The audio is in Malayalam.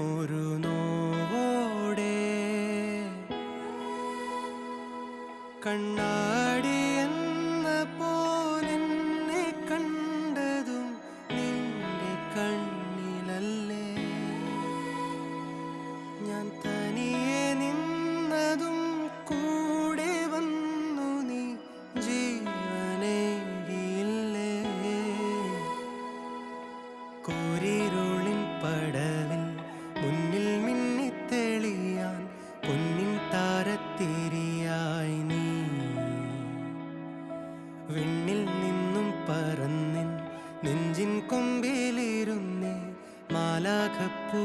ഒരു നോവോടെ കണ്ണാടി എന്ന പോലെന്നെ കണ്ടതും നിന്റെ കണ്ണിലല്ലേ ഞാൻ തനിയെ നിന്നതും കൂടെ വന്നു നീ ജീവനേകിയില്ലേ കോരിരുളിൻ പടവിൽ മുന്നിൽ മിന്നിത്തെളിയാൻ പൊന്നിൻ താരത്തിരിയായി നീ വിണ്ണിൽ നിന്നും പറന്നിൻ നെഞ്ചിൻ കൊമ്പിലിരുന്നേ മാലാഖപ്പൂ